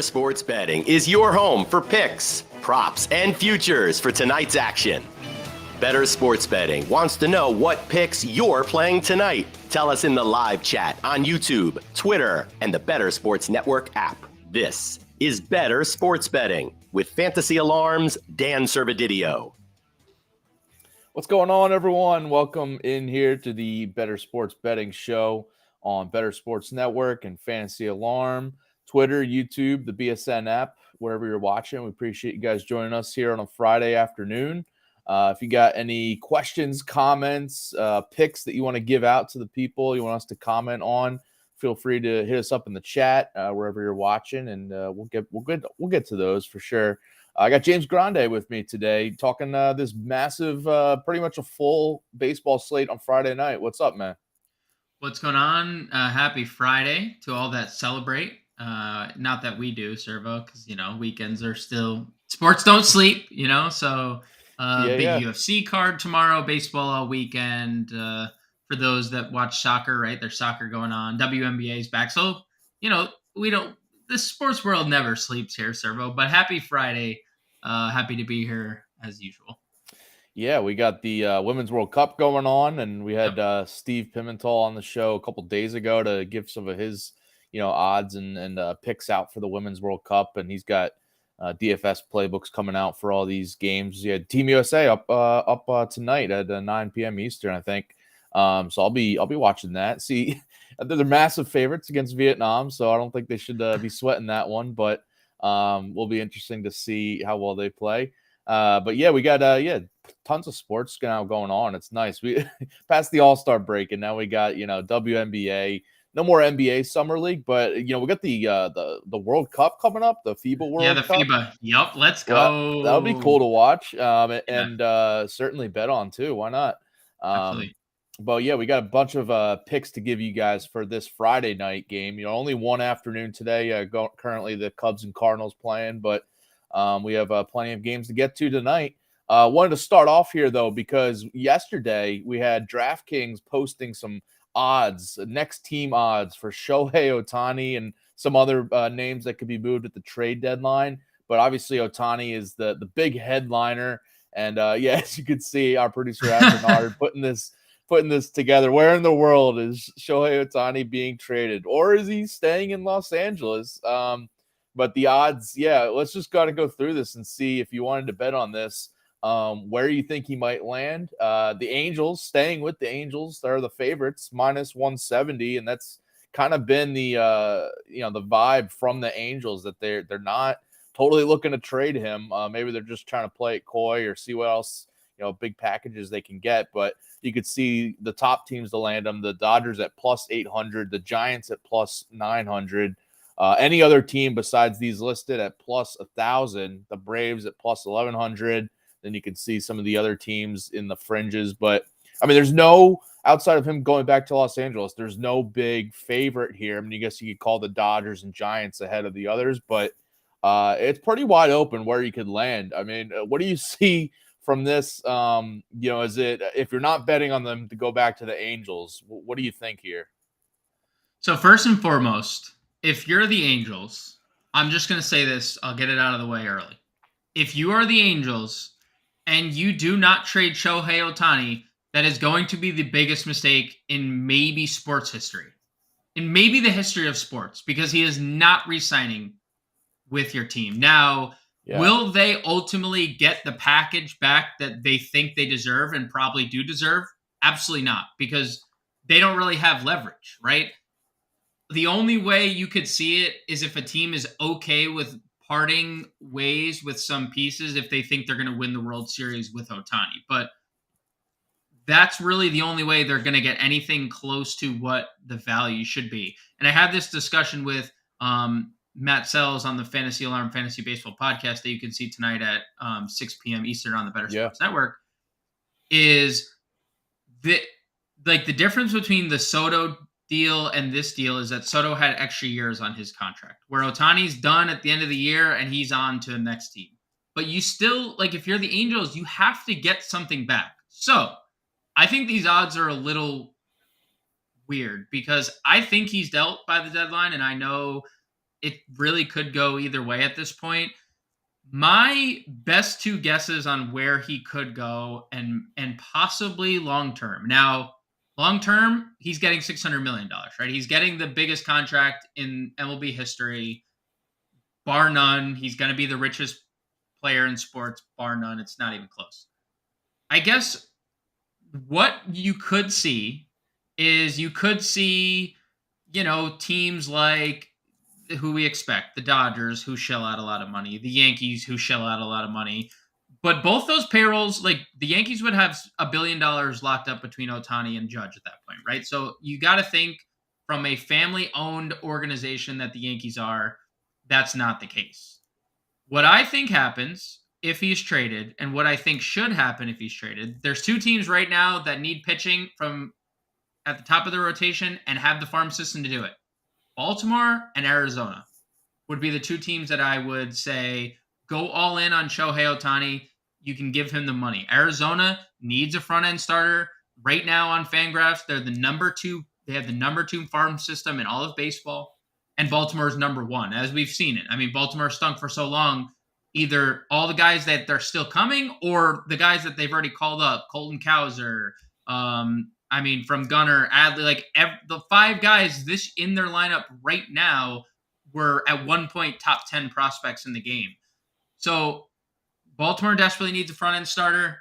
Sports Betting is your home for picks, props, and futures for tonight's action. Bettor Sports Betting wants to know what picks you're playing tonight. Tell us in the live chat on YouTube, Twitter, and the Bettor Sports Network app. This is Bettor Sports Betting with Fantasy Alarm's Dan Servodidio. What's going on, everyone? Welcome in here to the Bettor Sports Betting Show on Bettor Sports Network and Fantasy Alarm. Twitter, YouTube, the BSN app, wherever you're watching. We appreciate you guys joining us here on a Friday afternoon. If you got any questions, comments, picks that you want to give out to the people, you want us to comment on, feel free to hit us up in the chat wherever you're watching, and we'll get to those for sure. I got James Grande with me today, talking this massive, pretty much a full baseball slate on Friday night. What's up, man? What's going on? Happy Friday to all that celebrate. Not that we do, Servo, because weekends are still sports don't sleep, so big UFC card tomorrow, baseball all weekend. For those that watch soccer, right? There's soccer going on. WNBA's back. So, the sports world never sleeps here, Servo, but happy Friday. Happy to be here as usual. Yeah, we got the Women's World Cup going on, and we had Steve Pimentel on the show a couple days ago to give some of his odds and picks out for the Women's World Cup, and he's got DFS playbooks coming out for all these games. He had Team USA up tonight at 9 p.m. Eastern, I think. So I'll be watching that. See, they're massive favorites against Vietnam, so I don't think they should be sweating that one. But will be interesting to see how well they play. But yeah, we got tons of sports now going on. It's nice. We passed the All-Star break, and now we got WNBA. No more NBA Summer League, but we got the World Cup coming up, the FIBA World Cup. Yeah, the FIBA. Yep, let's go. That would be cool to watch, and certainly bet on too. Why not? Absolutely. But yeah, we got a bunch of picks to give you guys for this Friday night game. Only one afternoon today. Currently, the Cubs and Cardinals playing, but we have plenty of games to get to tonight. Wanted to start off here though, because yesterday we had DraftKings posting some odds, next team odds for Shohei Ohtani and some other names that could be moved at the trade deadline. But obviously Ohtani is the big headliner. And as you can see, our producer Bernard putting this together. Where in the world is Shohei Ohtani being traded? Or is he staying in Los Angeles? But the odds, let's just got to go through this and see if you wanted to bet on this. Where you think he might land. The Angels, staying with the Angels, they're the favorites, minus 170, and that's kind of been the the vibe from the Angels, that they're not totally looking to trade him. Maybe they're just trying to play it coy or see what else big packages they can get. But you could see the top teams to land them: the Dodgers at plus 800, the Giants at plus 900. Any other team besides these listed at plus 1,000, the Braves at plus 1,100. Then you can see some of the other teams in the fringes. But, I mean, there's no, outside of him going back to Los Angeles, there's no big favorite here. I mean, I guess you could call the Dodgers and Giants ahead of the others, but it's pretty wide open where you could land. I mean, what do you see from this? Is it, if you're not betting on them to go back to the Angels, what do you think here? So first and foremost, if you're the Angels, I'm just going to say this. I'll get it out of the way early. If you are the Angels and you do not trade Shohei Ohtani, that is going to be the biggest mistake in maybe sports history, in maybe the history of sports, because he is not re-signing with your team. Now, will they ultimately get the package back that they think they deserve and probably do deserve? Absolutely not, because they don't really have leverage, right? The only way you could see it is if a team is okay with parting ways with some pieces if they think they're going to win the World Series with Ohtani. But that's really the only way they're going to get anything close to what the value should be. And I had this discussion with Matt Sells on the Fantasy Alarm Fantasy Baseball podcast that you can see tonight at 6 p.m. Eastern on the Bettor Sports Network. Is the difference between the Soto deal and this deal is that Soto had extra years on his contract, where Ohtani's done at the end of the year and he's on to the next team. But you still, if you're the Angels, you have to get something back. So I think these odds are a little weird because I think he's dealt by the deadline, and I know it really could go either way at this point. My best two guesses on where he could go and possibly long term. Now, long term, he's getting $600 million, right? He's getting the biggest contract in MLB history, bar none. He's going to be the richest player in sports, bar none. It's not even close. I guess what you could see is teams like who we expect, the Dodgers, who shell out a lot of money, the Yankees, who shell out a lot of money. But both those payrolls, like the Yankees would have $1 billion locked up between Ohtani and Judge at that point, right? So you got to think from a family-owned organization that the Yankees are, that's not the case. What I think happens if he's traded, and what I think should happen if he's traded, there's two teams right now that need pitching from at the top of the rotation and have the farm system to do it. Baltimore and Arizona would be the two teams that I would say go all in on Shohei Ohtani. You can give him the money. Arizona needs a front-end starter. Right now on Fangraphs, they're the number 2. They have the number 2 farm system in all of baseball, and Baltimore's number 1, as we've seen it. I mean, Baltimore stunk for so long. Either all the guys that they're still coming or the guys that they've already called up, Colton Cowser, from Gunnar, Adley, the 5 guys this in their lineup right now were at one point top 10 prospects in the game. So Baltimore desperately needs a front end starter.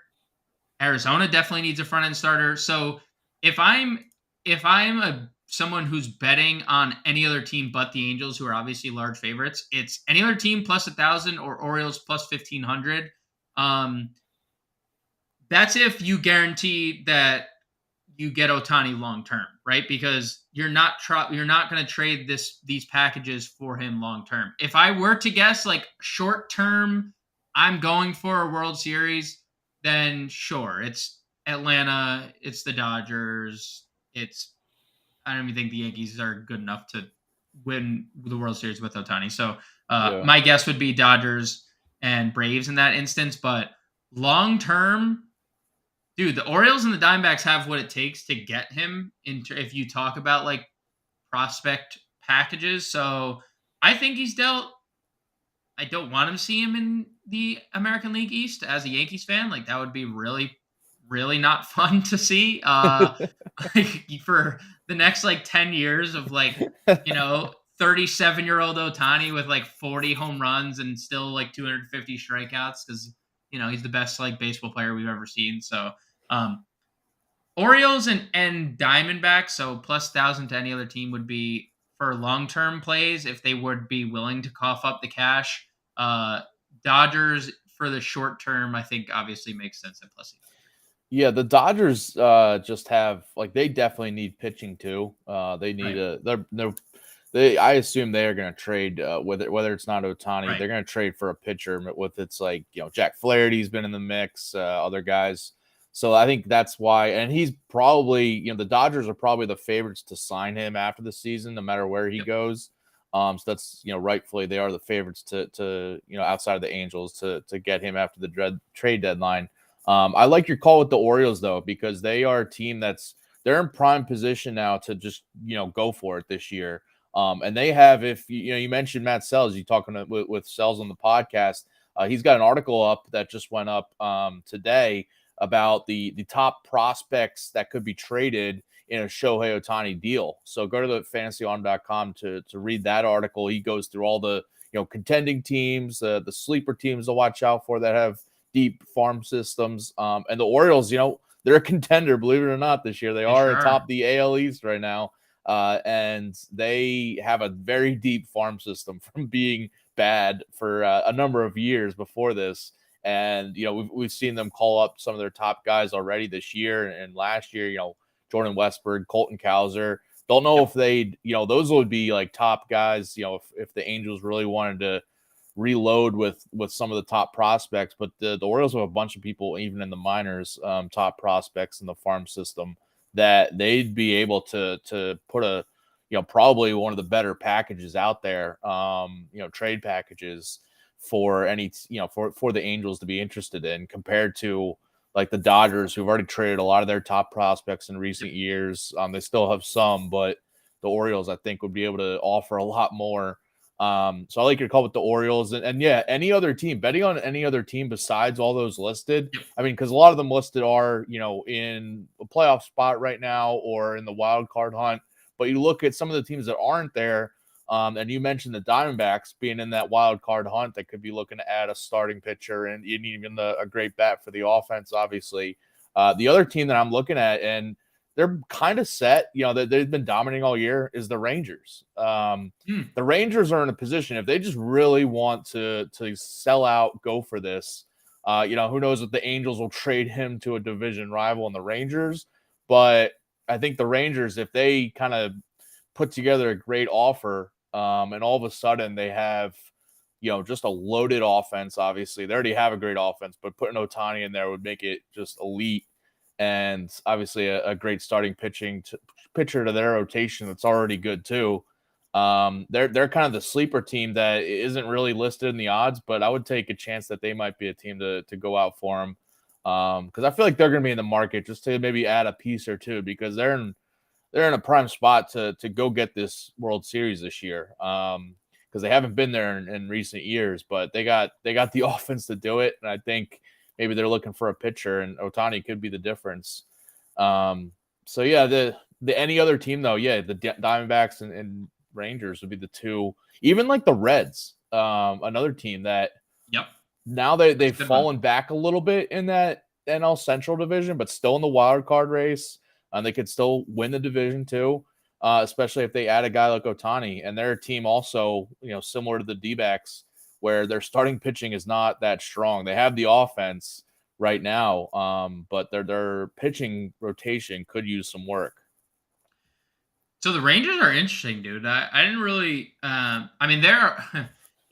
Arizona definitely needs a front end starter. So if I'm someone who's betting on any other team but the Angels, who are obviously large favorites, it's any other team plus 1,000 or Orioles plus 1,500. That's if you guarantee that you get Ohtani long term, right? Because you're not going to trade these packages for him long term. If I were to guess, like short term, I'm going for a World Series, then sure, it's Atlanta, it's the Dodgers, I don't even think the Yankees are good enough to win the World Series with Ohtani. So my guess would be Dodgers and Braves in that instance. But long term, dude, the Orioles and the Diamondbacks have what it takes to get him into, if you talk about like prospect packages. So I think he's dealt. I don't want to see him in the American League East as a Yankees fan. Like that would be really, really not fun to see. For the next 10 years of 37-year-old Ohtani with 40 home runs and still 250 strikeouts because he's the best baseball player we've ever seen. So Orioles and Diamondbacks, so plus 1,000 to any other team would be for long-term plays if they would be willing to cough up the cash. Dodgers for the short term, I think obviously makes sense at plus 8. Yeah, the Dodgers just have they definitely need pitching too. They need I assume they are going to trade whether it's not Ohtani, they're going to trade for a pitcher with Jack Flaherty's been in the mix, other guys. So I think that's why, and he's probably the Dodgers are probably the favorites to sign him after the season, no matter where he goes. So that's rightfully they are the favorites to outside of the Angels to get him after the trade deadline. I like your call with the Orioles though, because they are a team they're in prime position now to just go for it this year. And they have, if you mentioned Matt Sells, you talking with Sells on the podcast. He's got an article up that just went up today about the top prospects that could be traded in a Shohei Ohtani deal. So go to the fantasyarm.com to read that article. He goes through all the contending teams, the sleeper teams to watch out for that have deep farm systems. And the Orioles, they're a contender, believe it or not, this year. They are atop the AL East right now. And they have a very deep farm system from being bad for a number of years before this. And, we've seen them call up some of their top guys already this year and last year, Jordan Westburg, Colton Cowser. Don't know if they'd, those would be top guys, if the Angels really wanted to reload with some of the top prospects. But the Orioles have a bunch of people, even in the minors, top prospects in the farm system that they'd be able to put a, probably one of the better packages out there, trade packages for any, for the Angels to be interested in, compared to the Dodgers, who've already traded a lot of their top prospects in recent years. They still have some, but the Orioles, I think, would be able to offer a lot more So I like your call with the Orioles and yeah, any other team, betting on any other team besides all those listed. Yep. I mean, because a lot of them listed are, in a playoff spot right now or in the wild card hunt. But you look at some of the teams that aren't there, and you mentioned the Diamondbacks being in that wild card hunt that could be looking to add a starting pitcher and even a great bat for the offense, obviously. The other team that I'm looking at, and they're kind of set, that they've been dominating all year, is the Rangers. The Rangers are in a position, if they just really want to sell out, go for this, who knows if the Angels will trade him to a division rival in the Rangers. But I think the Rangers, if they kind of put together a great offer, and all of a sudden they have, just a loaded offense, obviously. They already have a great offense, but putting Ohtani in there would make it just elite. And obviously a great starting pitcher to their rotation that's already good too. They're kind of the sleeper team that isn't really listed in the odds, but I would take a chance that they might be a team to go out for them. Because I feel like they're going to be in the market just to maybe add a piece or two, because they're in a prime spot to go get this World Series this year. Because they haven't been there in recent years, but they got the offense to do it, and I think maybe they're looking for a pitcher, and Ohtani could be the difference. So yeah, the any other team though, yeah, the Diamondbacks and Rangers would be the two. Even like the Reds, another team that now they've fallen back a little bit in that NL Central division, but still in the wild card race, and they could still win the division too. Especially if they add a guy like Ohtani, and their team also, similar to the D-backs, where their starting pitching is not that strong. They have the offense right now, but their pitching rotation could use some work. So the Rangers are interesting, dude. I didn't really.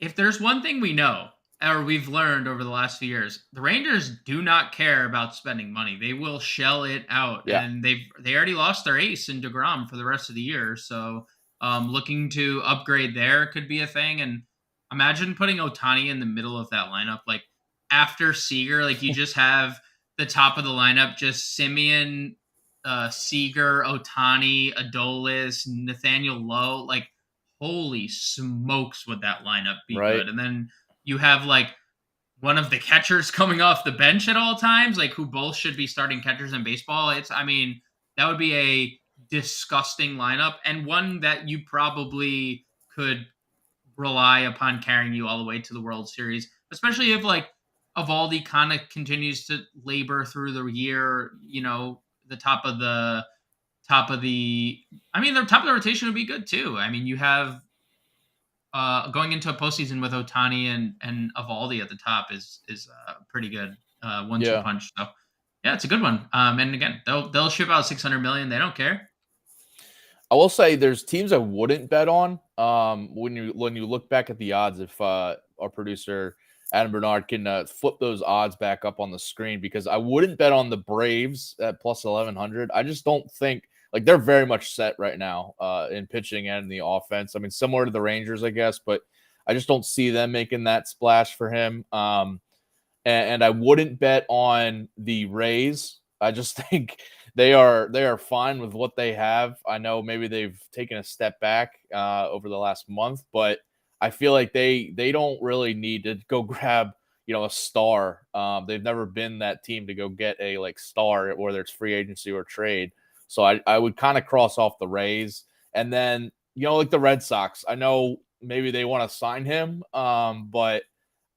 If there's one thing we know or we've learned over the last few years, the Rangers do not care about spending money. They will shell it out, and they already lost their ace in DeGrom for the rest of the year. So looking to upgrade there could be a thing. And imagine putting Ohtani in the middle of that lineup, like after Seager, like you just have the top of the lineup, just Simeon, Seager, Ohtani, Adolis, Nathaniel Lowe. Like, holy smokes, would that lineup be good? And then you have like one of the catchers coming off the bench at all times, like who both should be starting catchers in baseball. That would be a disgusting lineup, and one that you probably could rely upon carrying you all the way to the World Series, especially if like Eovaldi kind of continues to labor through the year. The top of the rotation would be good too. You have going into a postseason with Ohtani and Eovaldi at the top is a pretty good 1-2 punch. So yeah, it's a good one. And again, they'll ship out $600 million. They don't care. I will say there's teams I wouldn't bet on. When you look back at the odds, if our producer Adam Bernard can flip those odds back up on the screen, because I wouldn't bet on the Braves at plus 1100. I just don't think, like, they're very much set right now in pitching and in the offense. Similar to the Rangers, I guess, but I just don't see them making that splash for him. And I wouldn't bet on the Rays. I just think they are fine with what they have. I know maybe they've taken a step back over the last month, but I feel like they don't really need to go grab a star. They've never been that team to go get a star, whether it's free agency or trade. So I would kind of cross off the Rays, and then like the Red Sox. I know maybe they want to sign him, but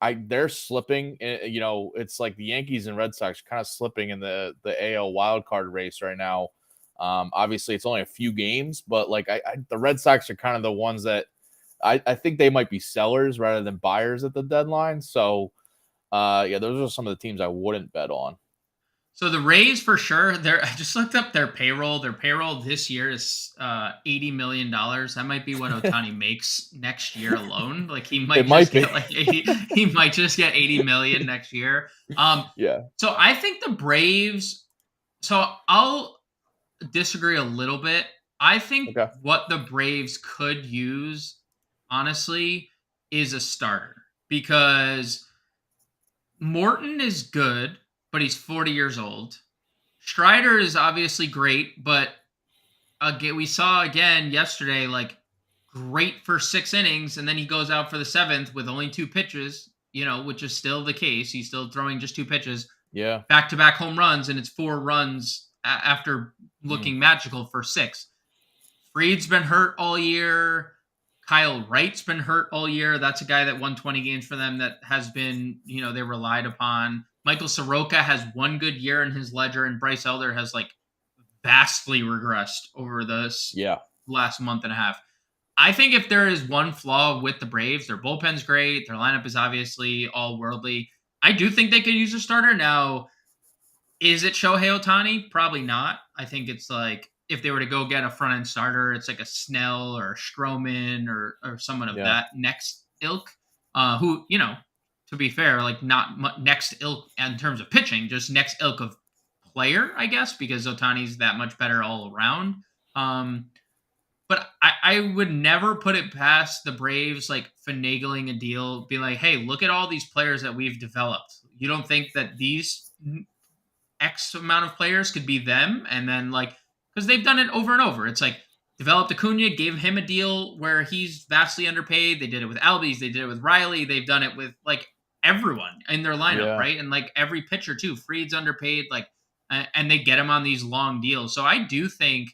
they're slipping. It's like the Yankees and Red Sox kind of slipping in the AL wildcard race right now. Obviously, it's only a few games, but the Red Sox are kind of the ones that I think they might be sellers rather than buyers at the deadline. So, those are some of the teams I wouldn't bet on. So the Rays, for sure, I just looked up their payroll. Their payroll this year is $80 million. That might be what Ohtani makes next year alone. Like he might he might just get 80 million next year. So I think the Braves. So I'll disagree a little bit. I think what the Braves could use, honestly, is a starter, because Morton is good, but he's 40 years old. Strider is obviously great, but we saw again yesterday, great for 6 innings, and then he goes out for the 7th with only 2 pitches, which is still the case. He's still throwing just 2 pitches, Yeah. back-to-back home runs, and it's 4 runs after looking magical for 6. Fried's been hurt all year. Kyle Wright's been hurt all year. That's a guy that won 20 games for them that has been, they relied upon. Michael Soroka has 1 good year in his ledger, and Bryce Elder has vastly regressed over this last month and a half. I think if there is one flaw with the Braves, their bullpen's great. Their lineup is obviously all worldly. I do think they could use a starter. Now, is it Shohei Ohtani? Probably not. I think it's if they were to go get a front end starter, it's like a Snell or a Stroman or someone of that next ilk. Who, to be fair, not next ilk in terms of pitching, just next ilk of player, I guess, because Ohtani's that much better all around. But I would never put it past the Braves finagling a deal, being like, hey, look at all these players that we've developed. You don't think that these X amount of players could be them? And then because they've done it over and over. It's developed Acuna, gave him a deal where he's vastly underpaid. They did it with Albies. They did it with Riley. They've done it with everyone in their lineup, right? And every pitcher too. Fried's underpaid, and they get him on these long deals. So I do think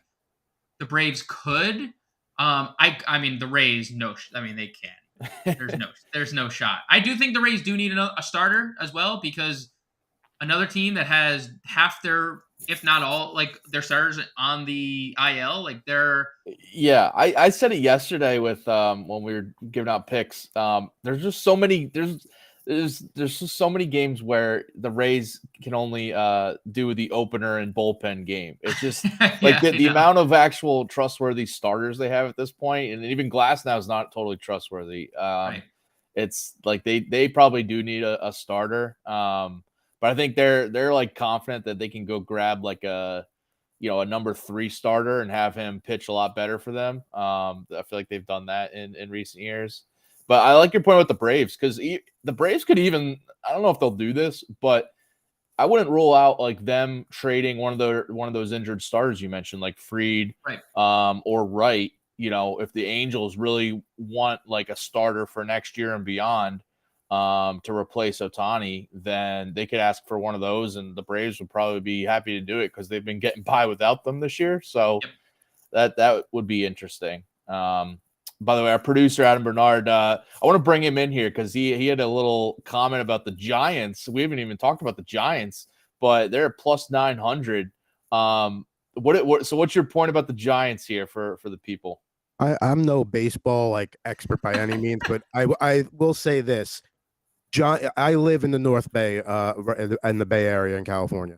the Braves could. I mean, the Rays, no. They can. There's no shot. I do think the Rays do need a starter as well, because another team that has half their, if not all, their starters on the IL, they're. Yeah, I said it yesterday with when we were giving out picks. There's just so many. There's just so many games where the Rays can only do the opener and bullpen game. It's just the amount of actual trustworthy starters they have at this point, and even Glass now is not totally trustworthy. Right. It's they probably do need a starter. But I think they're confident that they can go grab a number 3 starter and have him pitch a lot better for them. I feel like they've done that in recent years. But I like your point with the Braves, because the Braves could even, I don't know if they'll do this, but I wouldn't rule out them trading one of those injured starters you mentioned, like Fried, right, or Wright. If the Angels really want a starter for next year and beyond, to replace Ohtani, then they could ask for one of those, and the Braves would probably be happy to do it because they've been getting by without them this year. So that would be interesting. By the way, our producer, Adam Bernard, I want to bring him in here because he had a little comment about the Giants. We haven't even talked about the Giants, but they're plus 900. So what's your point about the Giants here for the people? I'm no baseball expert by any means, but I will say this. I live in the North Bay, in the Bay Area in California.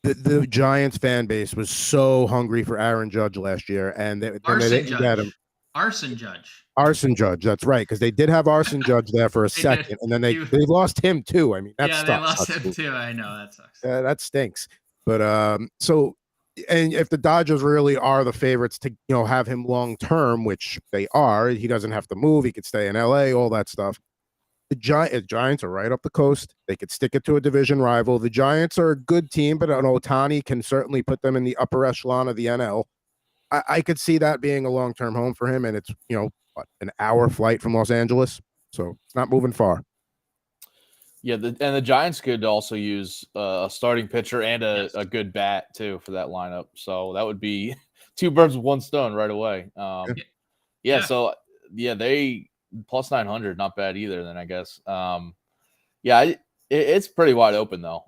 The Giants fan base was so hungry for Aaron Judge last year, and they didn't get him. Arson Judge. That's right, because they did have Arson Judge there for a second, and then they lost him too. I mean, that sucks. They lost him too. I know that sucks. That stinks. But and if the Dodgers really are the favorites to have him long term, which they are, he doesn't have to move. He could stay in LA, all that stuff. The Giants are right up the coast. They could stick it to a division rival. The Giants are a good team, but an Ohtani can certainly put them in the upper echelon of the NL. I could see that being a long-term home for him, and it's an hour flight from Los Angeles, so it's not moving far. Yeah, the Giants could also use a starting pitcher and a good bat too for that lineup. So that would be 2 birds with 1 stone right away. So they plus 900, not bad either. Then I guess, it's pretty wide open though.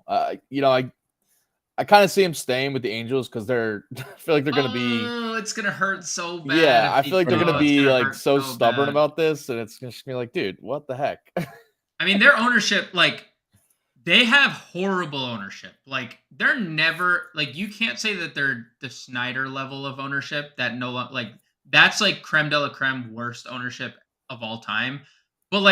I kind of see him staying with the Angels because I feel like they're going to be. Oh, it's going to hurt so bad. Yeah, I feel like they're going to be so stubborn about this, and it's going to be like, dude, what the heck? I mean, their ownership, they have horrible ownership. They're never you can't say that they're the Snyder level of ownership. That that's creme de la creme worst ownership of all time. But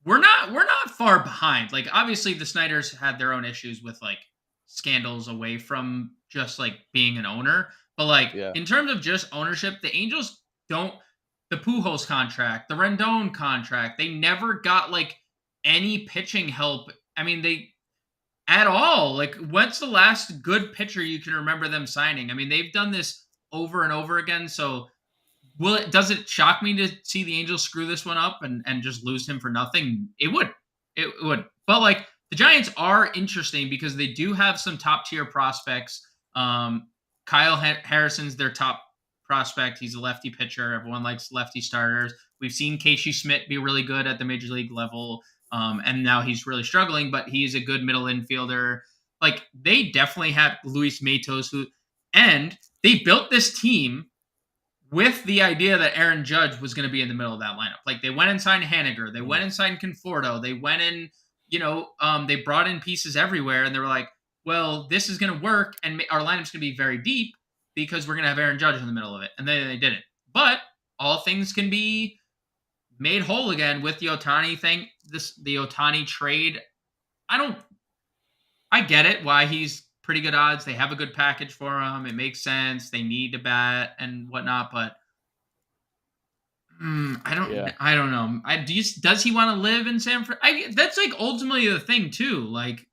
we're not far behind. Obviously the Snyders had their own issues with scandals away from just being an owner, but in terms of just ownership, the Angels don't. The Pujols contract, the Rendon contract, they never got any pitching help. I mean, they at all. What's the last good pitcher you can remember them signing? I mean, they've done this over and over again. So Does it shock me to see the Angels screw this one up and just lose him for nothing? It would. It would. But like the Giants are interesting because they do have some top tier prospects. Kyle Harrison's their top prospect. He's a lefty pitcher. Everyone likes lefty starters. We've seen Casey Schmidt be really good at the major league level. And now he's really struggling, but he's a good middle infielder. Like they definitely have Luis Matos, and they built this team with the idea that Aaron Judge was going to be in the middle of that lineup. Like they went and signed Haniger, they went and signed Conforto, they went in, they brought in pieces everywhere, and they were like, well, this is going to work, and our lineup's going to be very deep because we're going to have Aaron Judge in the middle of it, and then they didn't. But all things can be made whole again with the Ohtani thing. The Ohtani trade, I get it why he's pretty good odds. They have a good package for him. It makes sense. They need to bat and whatnot, but I don't know. Does he want to live in San Francisco? That's like ultimately the thing too. Like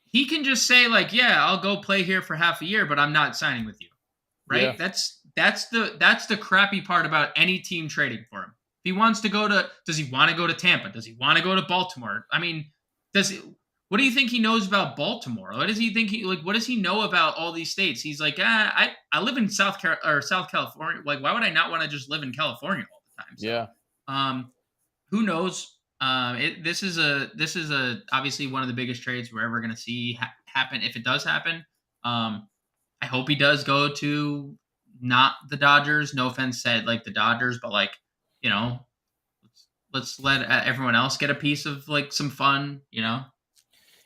he can just say like, yeah, I'll go play here for half a year, but I'm not signing with you. Right. Yeah. That's the crappy part about any team trading for him. If he wants to does he want to go to Tampa? Does he want to go to Baltimore? I mean, what do you think he knows about Baltimore? What does he think what does he know about all these states? He's like, I live in South California. Like, why would I not want to just live in California all the time? So, yeah. Who knows? This is obviously one of the biggest trades we're ever going to see happen. If it does happen, I hope he does go to not the Dodgers. No offense said like the Dodgers, but like, let's let everyone else get a piece of like some fun,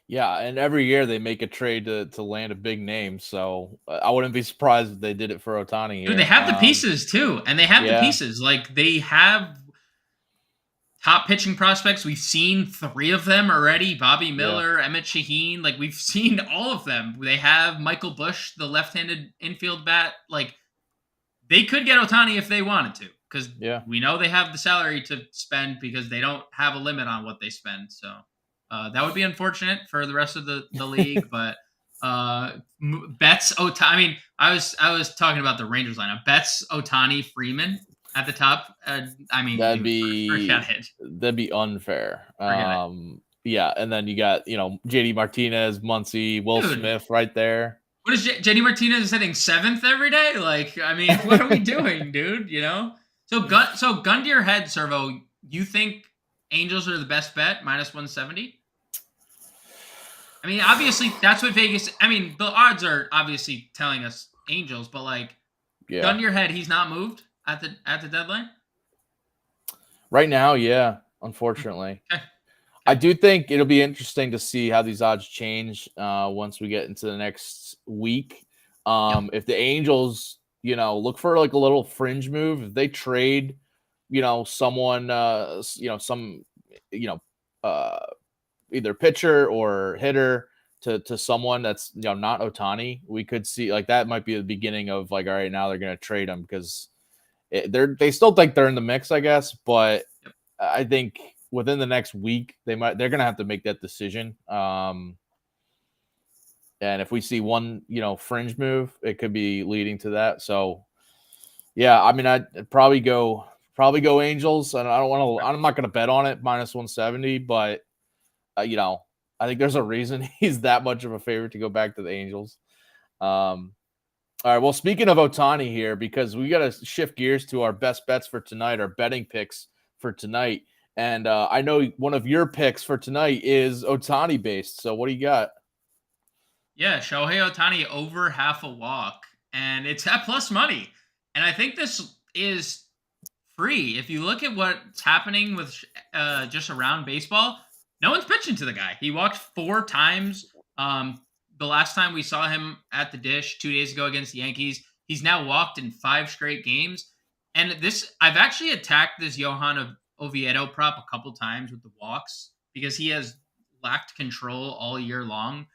Yeah, and every year they make a trade to land a big name, so I wouldn't be surprised if they did it for Ohtani here. Dude, they have the pieces too, and they have the pieces. Like they have top pitching prospects. We've seen 3 of them already: Bobby Miller, Emmett Shaheen. Like we've seen all of them. They have Michael Busch, the left-handed infield bat. Like they could get Ohtani if they wanted to, because we know they have the salary to spend because they don't have a limit on what they spend. So. That would be unfortunate for the rest of the league, but Betts, Ohtani. I mean, I was talking about the Rangers lineup. Betts, Ohtani, Freeman at the top. I mean, that'd be unfair. Yeah, and then you got JD Martinez, Muncy, Will Smith right there. What is JD Martinez hitting 7th every day? Like, I mean, what are we doing, dude? So gun to your head, Servo. You think Angels are the best bet, -170? I mean, obviously, that's what Vegas. I mean, the odds are obviously telling us Angels, but like, gun to your head, he's not moved at the deadline. Right now, yeah. Unfortunately, I do think it'll be interesting to see how these odds change once we get into the next week. If the Angels, look for like a little fringe move, if they trade, someone, either pitcher or hitter to someone that's not Ohtani, we could see like that might be the beginning of like, all right, now they're going to trade him because they still think they're in the mix, I guess, but I think within the next week they're going to have to make that decision. And if we see one fringe move, it could be leading to that. So yeah, I mean, I'd probably go Angels, and I'm not going to bet on it -170, but I think there's a reason he's that much of a favorite to go back to the Angels. All right. Well, speaking of Ohtani here, because we got to shift gears to our best bets for tonight, our betting picks for tonight. And I know one of your picks for tonight is Ohtani based. So what do you got? Yeah, Shohei Ohtani over half a walk, and it's at plus money. And I think this is free. If you look at what's happening with just around baseball, no one's pitching to the guy. He walked 4 times. The last time we saw him at the Dish 2 days ago against the Yankees, he's now walked in 5 straight games. And I've actually attacked this Johan Oviedo prop a couple times with the walks because he has lacked control all year long.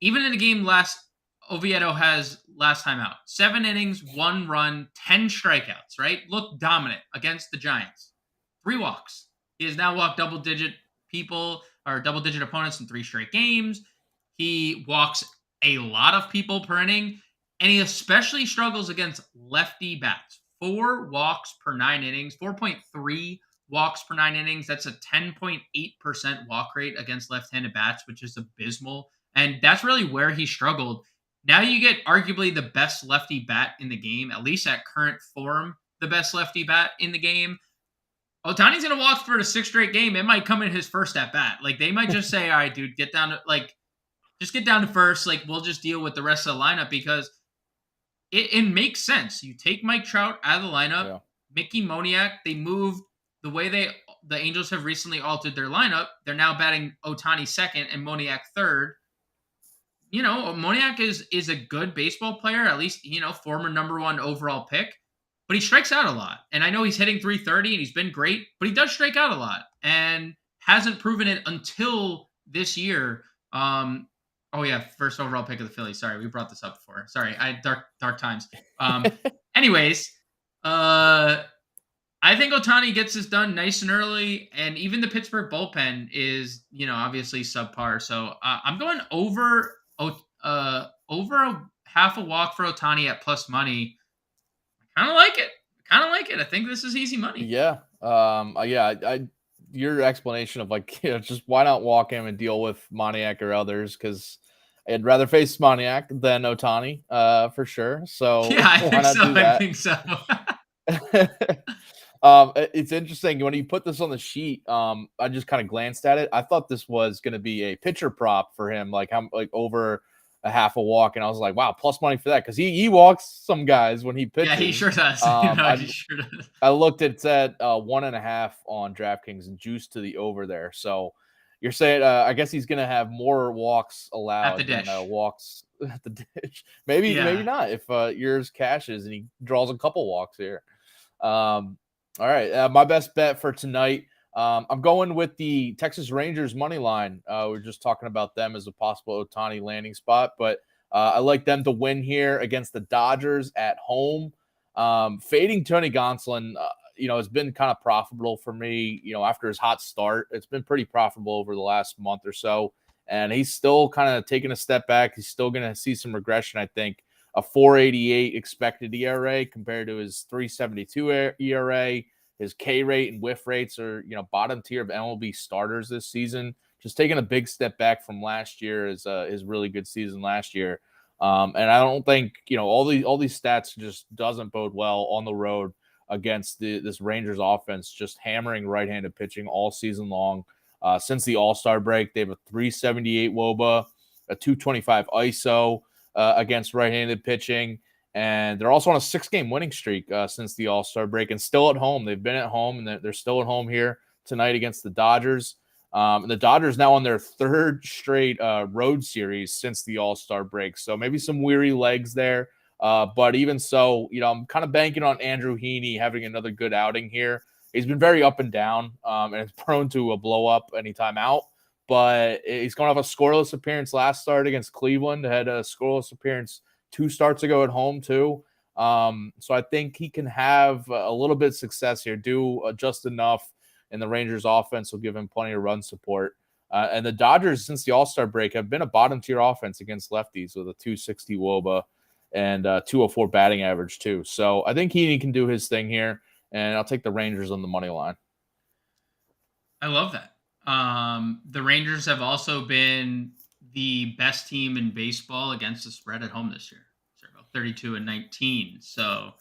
Even in a game Oviedo has last time out 7 innings, 1 run, 10 strikeouts, right? Looked dominant against the Giants. 3 walks. He has now walked double-digit opponents in 3 straight games. He walks a lot of people per inning, and he especially struggles against lefty bats. 4 walks per 9 innings, 4.3 walks per 9 innings. That's a 10.8% walk rate against left-handed bats, which is abysmal. And that's really where he struggled. Now you get arguably the best lefty bat in the game, at least at current form, the best lefty bat in the game. Ohtani's going to walk for the 6th straight game. It might come in his first at bat. Like, they might just say, all right, dude, get down to, just get down to first. Like, we'll just deal with the rest of the lineup, because it makes sense. You take Mike Trout out of the lineup. Yeah. Mickey Moniak, they moved the way the Angels have recently altered their lineup. They're now batting Ohtani second and Moniak third. You know, Moniak is a good baseball player, at least, you know, former number 1 overall pick, but he strikes out a lot. And I know he's hitting 330 and he's been great, but he does strike out a lot and hasn't proven it until this year. Oh yeah, first overall pick of the Phillies. Sorry, we brought this up before. Sorry, dark times. Anyways, I think Ohtani gets this done nice and early, and even the Pittsburgh bullpen is, you know, obviously subpar. So I'm going over a half a walk for Ohtani at plus money. I kind of like it. I think this is easy money. Yeah. Your explanation of, like, you know, just why not walk him and deal with Moniak or others, because I'd rather face Moniak than Ohtani, for sure. So yeah, I think so. It's interesting when you put this on the sheet. I just kind of glanced at it. I thought this was going to be a pitcher prop for him, like over a half a walk, and I was like, wow, plus money for that, because he walks some guys when he pitches. Yeah, he sure does. He sure does. I looked at 1.5 on DraftKings and juice to the over there. So you're saying, I guess he's going to have more walks allowed at the dish. Than walks at the dish. Maybe not if yours cashes and he draws a couple walks here. All right, my best bet for tonight. I'm going with the Texas Rangers money line. We're just talking about them as a possible Ohtani landing spot, but I like them to win here against the Dodgers at home. Fading Tony Gonsolin, you know, has been kind of profitable for me. You know, after his hot start, it's been pretty profitable over the last month or so, and he's still kind of taking a step back. He's still going to see some regression, I think. A 4.88 expected ERA compared to his 3.72 ERA. His K rate and whiff rates are, you know, bottom tier of MLB starters this season. Just taking a big step back from last year, his really good season last year. And I don't think, you know, all these stats just doesn't bode well on the road against this Rangers offense, just hammering right-handed pitching all season long. Since the All-Star break, they have a 378 WOBA, a 225 ISO against right-handed pitching. And they're also on a 6-game winning streak since the All-Star break, and still at home. They've been at home, and they're still at home here tonight against the Dodgers. And the Dodgers now on their 3rd straight road series since the All-Star break. So maybe some weary legs there. But even so, you know, I'm kind of banking on Andrew Heaney having another good outing here. He's been very up and down, and it's prone to a blow-up anytime out. But he's going to have a scoreless appearance last start against Cleveland. Had a scoreless appearance 2 starts ago at home too. So I think he can have a little bit of success here, do just enough, and the Rangers offense will give him plenty of run support. And the Dodgers, since the All-Star break, have been a bottom tier offense against lefties with a 260 WOBA and 204 batting average too. So I think Heaney can do his thing here, and I'll take the Rangers on the money line. I love that. The Rangers have also been the best team in baseball against the spread at home this year. So about 32-19. So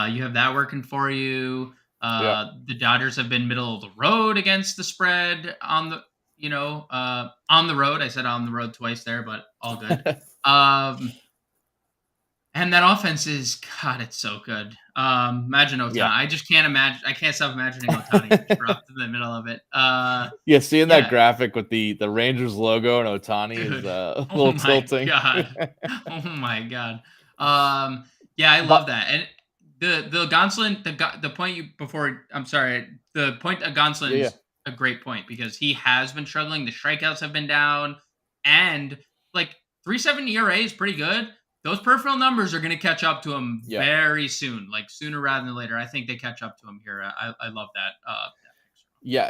you have that working for you. The Dodgers have been middle of the road against the spread on the road. I said on the road twice there, but all good. And that offense is, God, it's so good. Imagine Ohtani. Yeah. I just can't imagine. I can't stop imagining Ohtani dropped in the middle of it. Seeing that graphic with the Rangers logo and Ohtani is a little tilting. Oh my God. I love that. And the Gonsolin, the point you before, I'm sorry, the point of Gonsolin is a great point, because he has been struggling. The strikeouts have been down, and like 3.7 ERA is pretty good. Those peripheral numbers are going to catch up to him very soon, like sooner rather than later. I think they catch up to him here. I love that.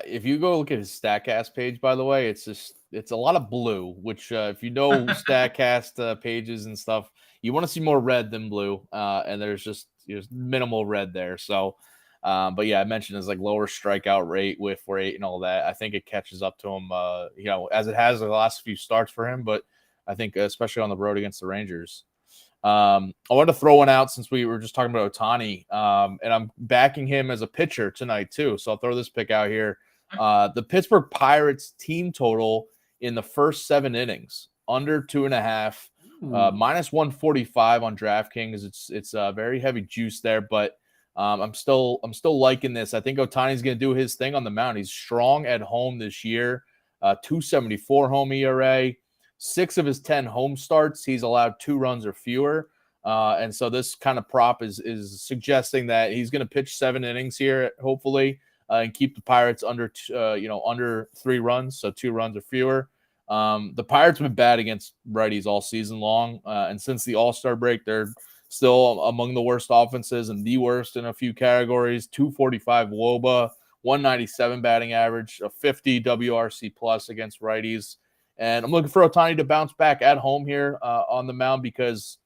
If you go look at his StatCast page, by the way, it's a lot of blue, which if you know StatCast pages and stuff, you want to see more red than blue. And there's just minimal red there. So, but yeah, I mentioned his like lower strikeout rate, whiff rate, and all that. I think it catches up to him, as it has the last few starts for him. But I think especially on the road against the Rangers. I wanted to throw one out since we were just talking about Ohtani, and I'm backing him as a pitcher tonight too. So I'll throw this pick out here. The Pittsburgh Pirates team total in the first 7 innings under 2.5, minus 145 on DraftKings. It's very heavy juice there, but I'm still liking this. I think Ohtani's going to do his thing on the mound. He's strong at home this year. 2.74 home ERA. 6 of his 10 home starts, he's allowed 2 runs or fewer. And so this kind of prop is suggesting that he's going to pitch 7 innings here, hopefully, and keep the Pirates under 3 runs, so 2 runs or fewer. The Pirates have been bad against righties all season long. And since the All-Star break, they're still among the worst offenses and the worst in a few categories. 245 WOBA, 197 batting average, a 50 WRC plus against righties. And I'm looking for Ohtani to bounce back at home here on the mound, because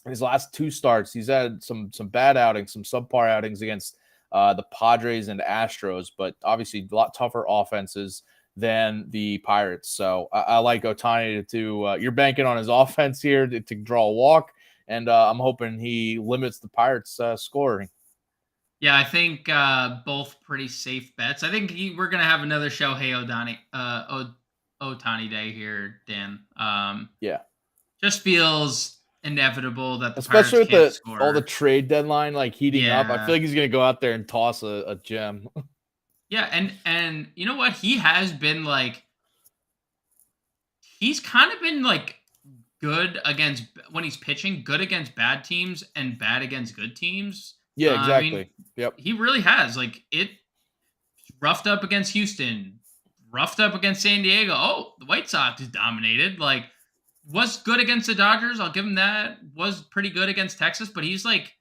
in his last 2 starts, he's had some bad outings, some subpar outings against the Padres and Astros, but obviously a lot tougher offenses than the Pirates. So I like Ohtani to you're banking on his offense here to draw a walk, and I'm hoping he limits the Pirates scoring. Yeah, I think both pretty safe bets. I think we're going to have another Shohei Ohtani day here, Dan. Yeah. Just feels inevitable that the especially Pirates with all the trade dedeadline like heating up. I feel like he's going to go out there and toss a gem. Yeah, and you know what? He has been like, he's kind of been like good against, when he's pitching, good against bad teams and bad against good teams. Yeah, exactly. Yep. He really has. Like, it roughed up against Houston, roughed up against San Diego. Oh, the White Sox dominated. Like, was good against the Dodgers. I'll give him that. Was pretty good against Texas, but he's like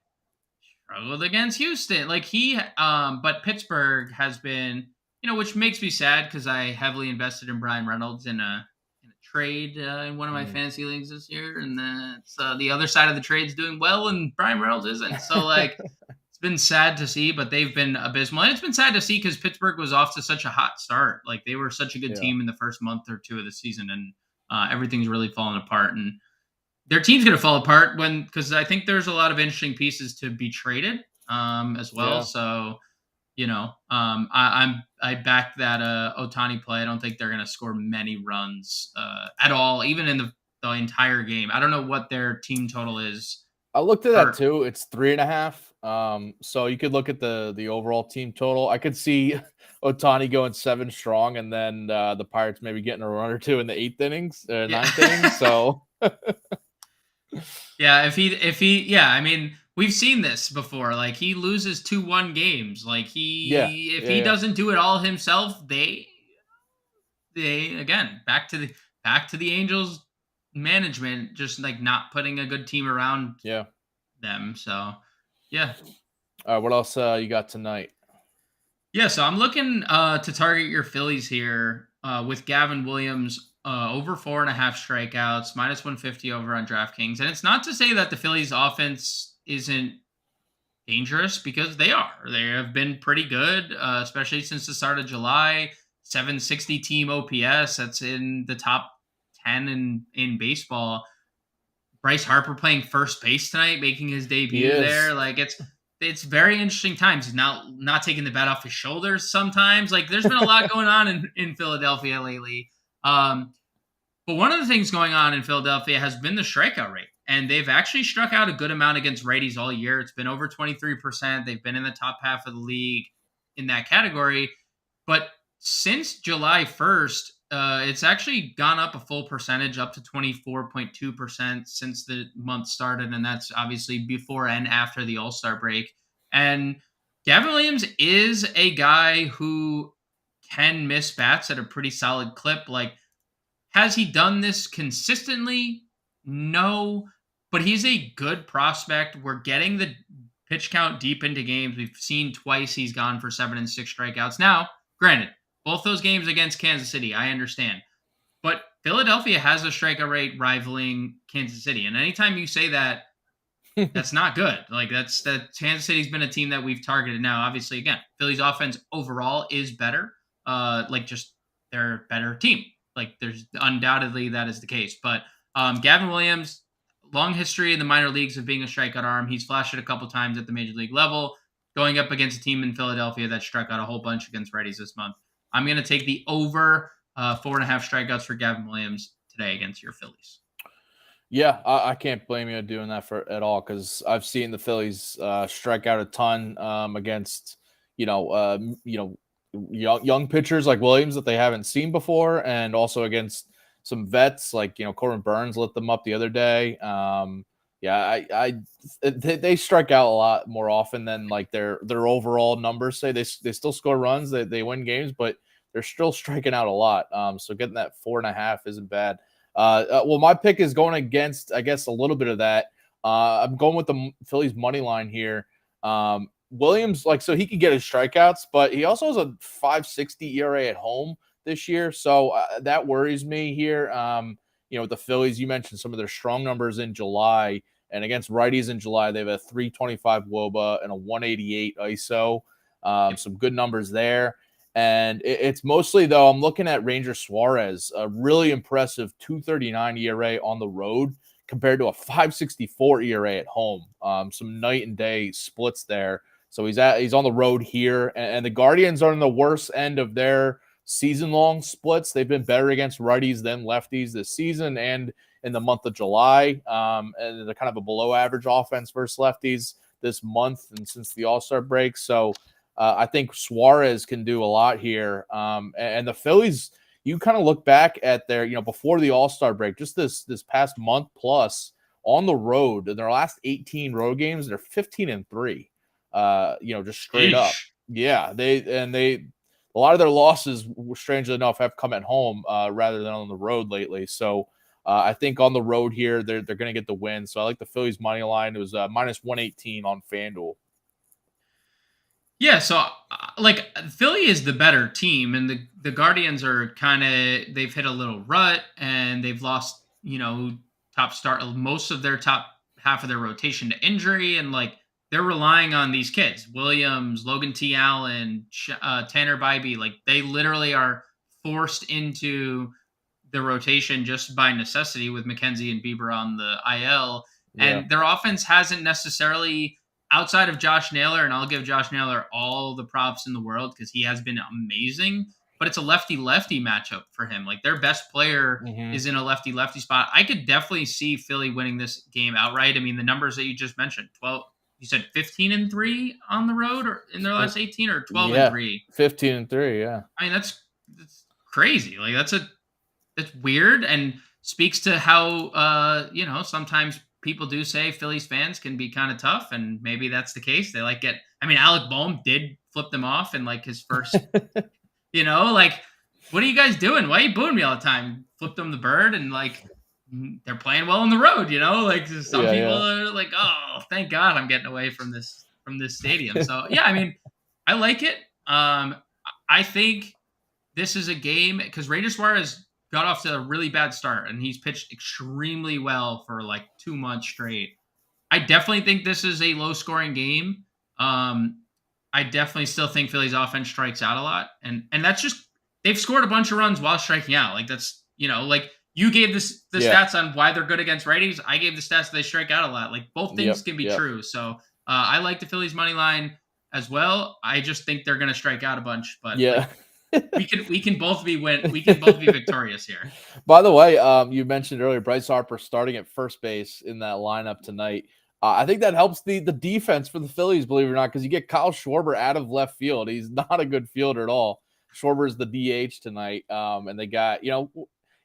struggled against Houston. Like but Pittsburgh has been, which makes me sad because I heavily invested in Brian Reynolds in a trade in one of my fantasy leagues this year, and that's the other side of the trade's doing well, and Brian Reynolds isn't. So like, it's been sad to see, but they've been abysmal, and it's been sad to see because Pittsburgh was off to such a hot start. Like, they were such a good team in the first month or two of the season, and everything's really fallen apart, and their team's going to fall apart because I think there's a lot of interesting pieces to be traded as well. Yeah. So, I back that Ohtani play. I don't think they're going to score many runs at all, even in the entire game. I don't know what their team total is. I looked at that too. It's 3.5. So you could look at the overall team total. I could see Ohtani going 7 strong, and then the Pirates maybe getting a run or 2 in the 8th innings, 9th innings. So yeah, if he, I mean, we've seen this before. Like, he loses 2-1 games. Like, if he doesn't do it all himself, they again back to the Angels management, just like not putting a good team around them. So yeah. What else you got tonight? Yeah, so I'm looking to target your Phillies here with Gavin Williams over 4.5 strikeouts, minus 150 over on DraftKings. And it's not to say that the Phillies offense isn't dangerous, because they are. They have been pretty good, especially since the start of July. 760 team OPS. That's in the top 10 in baseball. Bryce Harper playing first base tonight, making his debut there. Like, it's very interesting times. He's not taking the bat off his shoulders sometimes. Like, there's been a lot going on in Philadelphia lately. But one of the things going on in Philadelphia has been the strikeout rate. And they've actually struck out a good amount against righties all year. It's been over 23%. They've been in the top half of the league in that category. But since July 1st, it's actually gone up a full percentage, up to 24.2% since the month started. And that's obviously before and after the All-Star break. And Gavin Williams is a guy who can miss bats at a pretty solid clip. Like, has he done this consistently? No, but he's a good prospect. We're getting the pitch count deep into games. We've seen twice he's gone for 7 and 6 strikeouts. Now, granted, both those games against Kansas City, I understand. But Philadelphia has a strikeout rate rivaling Kansas City. And anytime you say that, That's not good. Like Kansas City's been a team that we've targeted now. Obviously, again, Philly's offense overall is better. Just they're a better team. Like there's undoubtedly that is the case. But Gavin Williams, long history in the minor leagues of being a strikeout arm. He's flashed it a couple times at the major league level, going up against a team in Philadelphia that struck out a whole bunch against righties this month. I'm going to take the over 4.5 strikeouts for Gavin Williams today against your Phillies. Yeah, I can't blame you doing that at all, because I've seen the Phillies strike out a ton against young pitchers like Williams that they haven't seen before, and also against some vets like Corbin Burns lit them up the other day. They strike out a lot more often than like their overall numbers say. They still score runs, they win games, but they're still striking out a lot. So getting that 4.5 isn't bad. Well, my pick is going against, I guess, a little bit of that. I'm going with the Phillies money line here. Williams, so he could get his strikeouts, but he also has a 5.60 ERA at home this year. So that worries me here. With the Phillies, you mentioned some of their strong numbers in July, and against righties in July, they have a 325 WOBA and a 188 ISO. Some good numbers there. And it's mostly, though, I'm looking at Ranger Suarez, a really impressive 2.39 ERA on the road compared to a 5.64 ERA at home. Some night and day splits there. So he's on the road here, and the Guardians are in the worst end of their season-long splits. They've been better against righties than lefties this season and in the month of July. And they're kind of a below-average offense versus lefties this month and since the All-Star break. So I think Suarez can do a lot here. And the Phillies, you kind of look back at their, before the All-Star break, just this past month plus on the road, in their last 18 road games, they're 15-3. Just straight up. Yeah, a lot of their losses, strangely enough, have come at home rather than on the road lately. So I think on the road here, they're going to get the win. So I like the Phillies money line. It was minus 118 on FanDuel. Yeah, so Philly is the better team, and the Guardians are they've hit a little rut, and they've lost most of their top half of their rotation to injury, and they're relying on these kids, Williams, Logan T. Allen, Tanner Bybee. They literally are forced into the rotation just by necessity with McKenzie and Bieber on the IL, and their offense hasn't necessarily, outside of Josh Naylor, and I'll give Josh Naylor all the props in the world because he has been amazing, but it's a lefty-lefty matchup for him. Their best player is in a lefty-lefty spot. I could definitely see Philly winning this game outright. I mean, the numbers that you just mentioned, 12, you said 15-3 on the road or in their last 18, or 12-3? 15-3, yeah. I mean, that's crazy. That's weird, and speaks to how, sometimes people do say Phillies fans can be kind of tough, and maybe that's the case. They Alec Boehm did flip them off in his first, what are you guys doing? Why are you booing me all the time? Flip them the bird, and they're playing well on the road, some people are like, oh, thank God I'm getting away from this stadium. So yeah, I mean, I like it. I think this is a game because Ranger Suarez got off to a really bad start, and he's pitched extremely well for 2 months straight. I definitely think this is a low-scoring game. I definitely still think Philly's offense strikes out a lot, and that's just, they've scored a bunch of runs while striking out. That's you gave the stats on why they're good against righties. I gave the stats that they strike out a lot. Both things can be true. So I like the Phillies money line as well. I just think they're going to strike out a bunch, but we can both be victorious here. By the way, you mentioned earlier Bryce Harper starting at first base in that lineup tonight. I think that helps the defense for the Phillies, believe it or not, because you get Kyle Schwarber out of left field. He's not a good fielder at all. Schwarber is the DH tonight, and they got,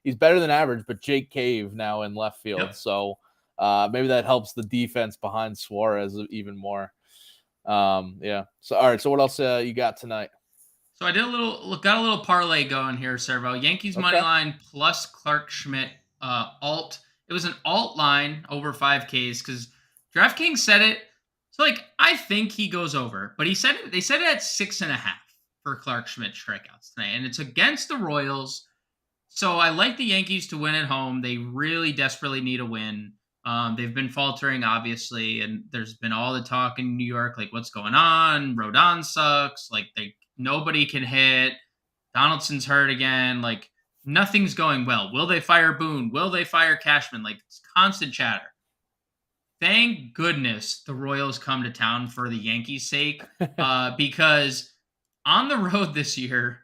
he's better than average, but Jake Cave now in left field. Yep. So maybe that helps the defense behind Suarez even more. So all right. So what else you got tonight? So I did got a little parlay going here, Servo. Yankees money line plus Clark Schmidt alt. It was an alt line over 5Ks because DraftKings said it. So I think he goes over, but they said it at 6.5 for Clark Schmidt strikeouts tonight, and it's against the Royals. So I like the Yankees to win at home. They really desperately need a win. They've been faltering, obviously, and there's been all the talk in New York, like what's going on? Rodon sucks. Like nobody can hit. Donaldson's hurt again. Like nothing's going well. Will they fire Boone? Will they fire Cashman? Like it's constant chatter. Thank goodness the Royals come to town for the Yankees' sake, because on the road this year,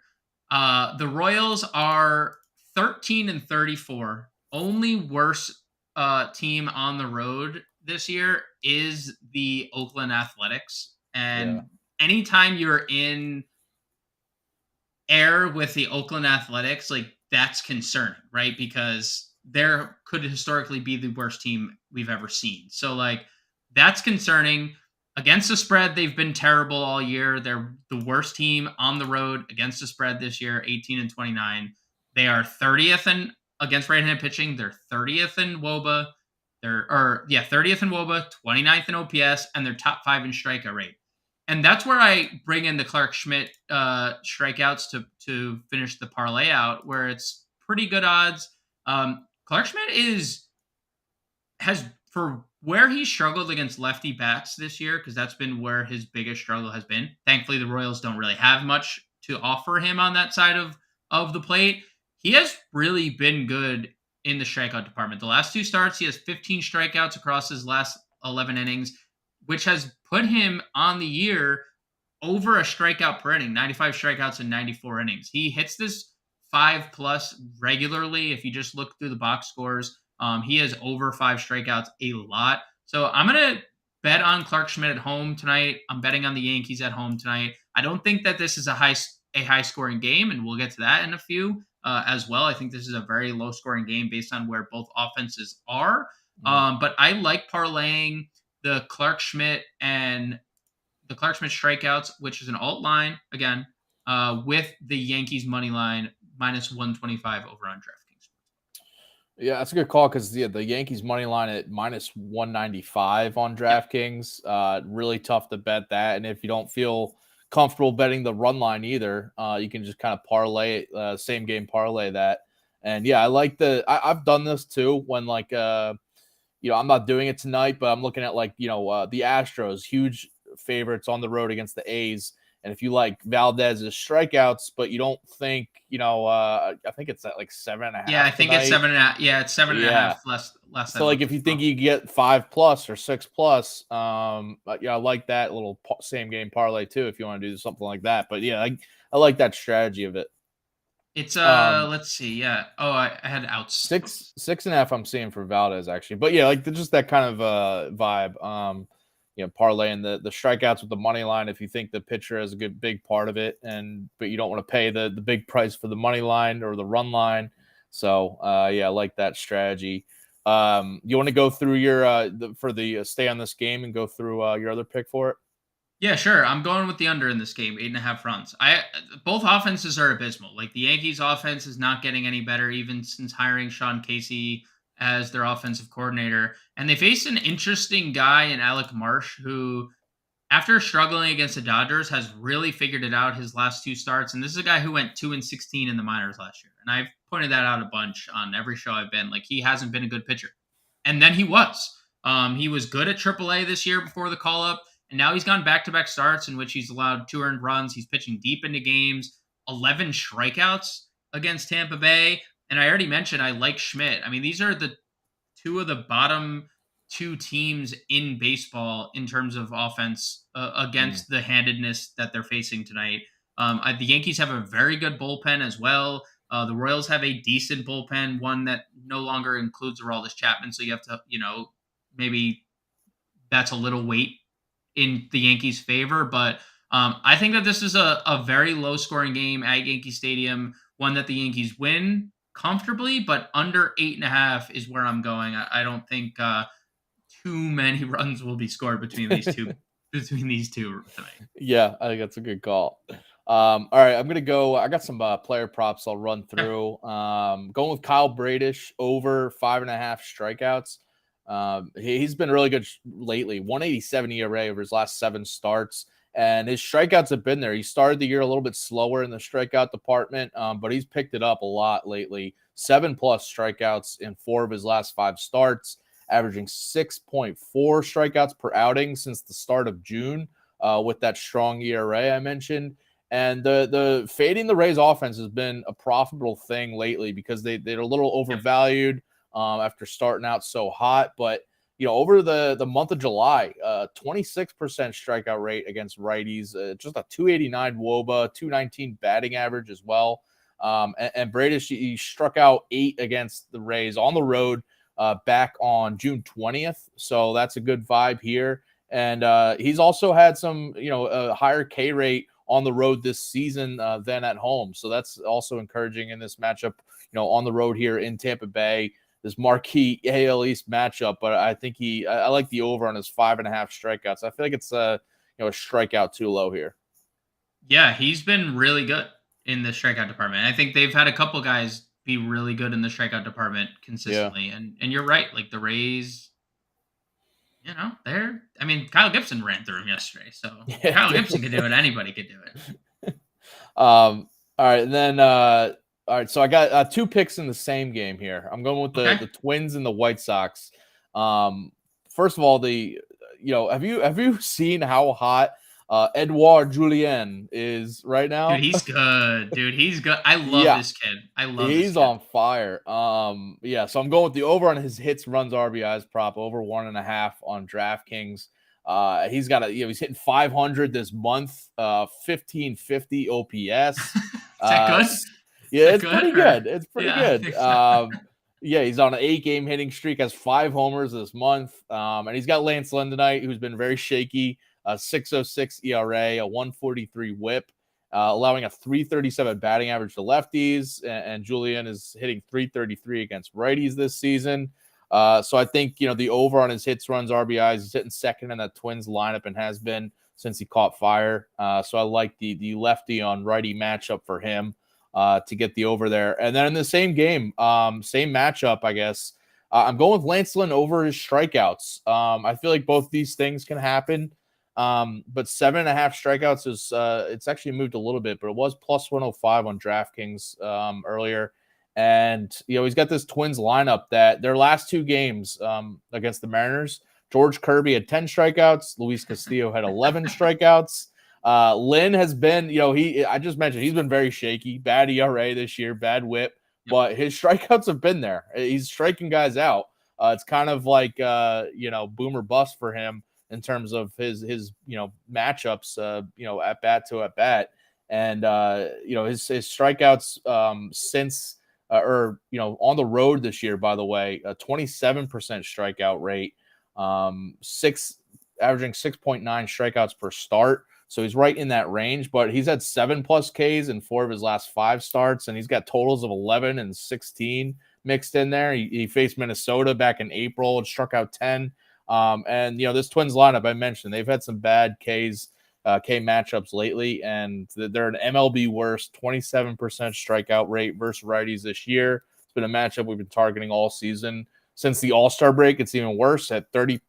the Royals are 13-34. Only worse team on the road this year is the Oakland Athletics. And anytime you're in air with the Oakland Athletics, like that's concerning, right? Because there could historically be the worst team we've ever seen. So like that's concerning. Against the spread, they've been terrible all year. They're the worst team on the road against the spread this year, 18-29. They are 30th against right-handed pitching. They're 30th in WOBA. 30th in WOBA, 29th in OPS, and they're top 5 in strikeout rate. And that's where I bring in the Clark Schmidt strikeouts to finish the parlay out, where it's pretty good odds. Clark Schmidt has for where he struggled against lefty bats this year, because that's been where his biggest struggle has been. Thankfully, the Royals don't really have much to offer him on that side of the plate. He has really been good in the strikeout department. The last 2 starts, he has 15 strikeouts across his last 11 innings, which has put him on the year over a strikeout per inning, 95 strikeouts in 94 innings. He hits this 5+ regularly. If you just look through the box scores, he has over 5 strikeouts a lot. So I'm going to bet on Clark Schmidt at home tonight. I'm betting on the Yankees at home tonight. I don't think that this is a high scoring game, and we'll get to that in a few as well. I think this is a very low scoring game based on where both offenses are. But I like parlaying the Clark Schmidt strikeouts, which is an alt line again, with the Yankees money line -125 over on DraftKings. Yeah, that's a good call, because the Yankees money line at -195 on DraftKings. Really tough to bet that. And if you don't feel comfortable betting the run line either, you can just kind of parlay it, same game parlay that. And yeah, I like I've done this too when like I'm not doing it tonight, but I'm looking at like the Astros, huge favorites on the road against the A's. And if you like Valdez's strikeouts, but you don't think, I think it's at like 7.5. Yeah, I think tonight. it's 7.5. Yeah, it's 7.5 less. So like if you think you get 5+ or 6+, I like that little same game parlay too, if you want to do something like that. But yeah, I like that strategy of it. It's let's see. Yeah. Oh, I had outs. 6.5 I'm seeing for Valdez actually. But yeah, like just that kind of vibe. Parlaying the strikeouts with the money line if you think the pitcher has a big part of it, but you don't want to pay the big price for the money line or the run line. So I like that strategy. You want to go through your stay on this game and go through your other pick for it? Yeah, sure. I'm going with the under in this game, 8.5 runs. Both offenses are abysmal. Like the Yankees offense is not getting any better, even since hiring Sean Casey as their offensive coordinator. And they faced an interesting guy in Alec Marsh, who, after struggling against the Dodgers, has really figured it out his last 2 starts. And this is a guy who went 2-16 in the minors last year. And I've pointed that out a bunch on every show I've been. Like, he hasn't been a good pitcher. And then he was. He was good at AAA this year before the call-up. And now he's gone back-to-back starts in which he's allowed 2 earned runs. He's pitching deep into games, 11 strikeouts against Tampa Bay. And I already mentioned I like Schmidt. I mean, these are the 2 of the bottom 2 teams in baseball in terms of offense against the handedness that they're facing tonight. The Yankees have a very good bullpen as well. The Royals have a decent bullpen, one that no longer includes Aroldis Chapman. So you have to, maybe that's a little weight in the Yankees' favor. But I think that this is a very low-scoring game at Yankee Stadium, one that the Yankees win comfortably, but under 8.5 is where I'm going. I don't think too many runs will be scored between these two tonight. Yeah, I think that's a good call. All right, I'm gonna go. I got some player props I'll run through. Going with Kyle Bradish over 5.5 strikeouts. He's been really good lately. 187 ERA over his last 7 starts. And his strikeouts have been there. He started the year a little bit slower in the strikeout department, but he's picked it up a lot lately. 7+ strikeouts in 4 of his last 5 starts. averaging 6.4 strikeouts per outing since the start of June with that strong ERA I mentioned. And the fading the Rays offense has been a profitable thing lately because they're a little overvalued after starting out so hot. But over the month of July, 26% strikeout rate against righties, just a 289 WOBA, 219 batting average as well. And Bradish, he struck out 8 against the Rays on the road back on June 20th. So that's a good vibe here. And he's also had some, a higher K rate on the road this season than at home. So that's also encouraging in this matchup, on the road here in Tampa Bay, this marquee AL East matchup. But I think I like the over on his 5.5 strikeouts. I feel like it's a strikeout too low here. Yeah, he's been really good in the strikeout department. I think they've had a couple guys be really good in the strikeout department consistently. Yeah. And you're right. Like the Rays, Kyle Gibson ran through him yesterday. So Kyle Gibson could do it. Anybody could do it. All right. And then, all right. So I got 2 picks in the same game here. I'm going with the Twins and the White Sox. First of all, have you seen how hot Edouard Julien is right now? Dude, he's good. He's good. I love this kid. He's on fire. So I'm going with the over on his hits, runs, RBIs prop, over 1.5 on DraftKings. He's got he's hitting 500 this month, 1550 OPS. Is that good? Yeah, it's pretty good. It's pretty good. So. He's on an 8-game hitting streak, has 5 homers this month. And he's got Lance Lynn tonight, who's been very shaky. 6.06 ERA, a 143 WHIP, allowing a 337 batting average to lefties, and Julien is hitting 333 against righties this season. So I think the over on his hits, runs, RBIs. He's hitting second in that Twins lineup and has been since he caught fire. So I like the lefty on righty matchup for him to get the over there. And then in the same game, same matchup, I guess. I'm going with Lance Lynn over his strikeouts. I feel like both these things can happen. But 7.5 strikeouts is it's actually moved a little bit, but it was plus 105 on DraftKings earlier. And he's got this Twins lineup that their last 2 games against the Mariners, George Kirby had 10 strikeouts, Luis Castillo had 11 strikeouts. Lynn has been, I just mentioned he's been very shaky, bad ERA this year, bad WHIP, but his strikeouts have been there. He's striking guys out. It's kind of like boom or bust for him in terms of his matchups, at bat to at bat. And, his strikeouts since, on the road this year, by the way, a 27% strikeout rate, averaging 6.9 strikeouts per start. So he's right in that range, but he's had 7+ Ks in 4 of his last 5 starts, and he's got totals of 11 and 16 mixed in there. He faced Minnesota back in April and struck out 10. And this Twins lineup I mentioned, they've had some bad K matchups lately, and they're an MLB worst 27% strikeout rate versus righties this year. It's been a matchup we've been targeting all season. Since the All-Star break, it's even worse at 30.7%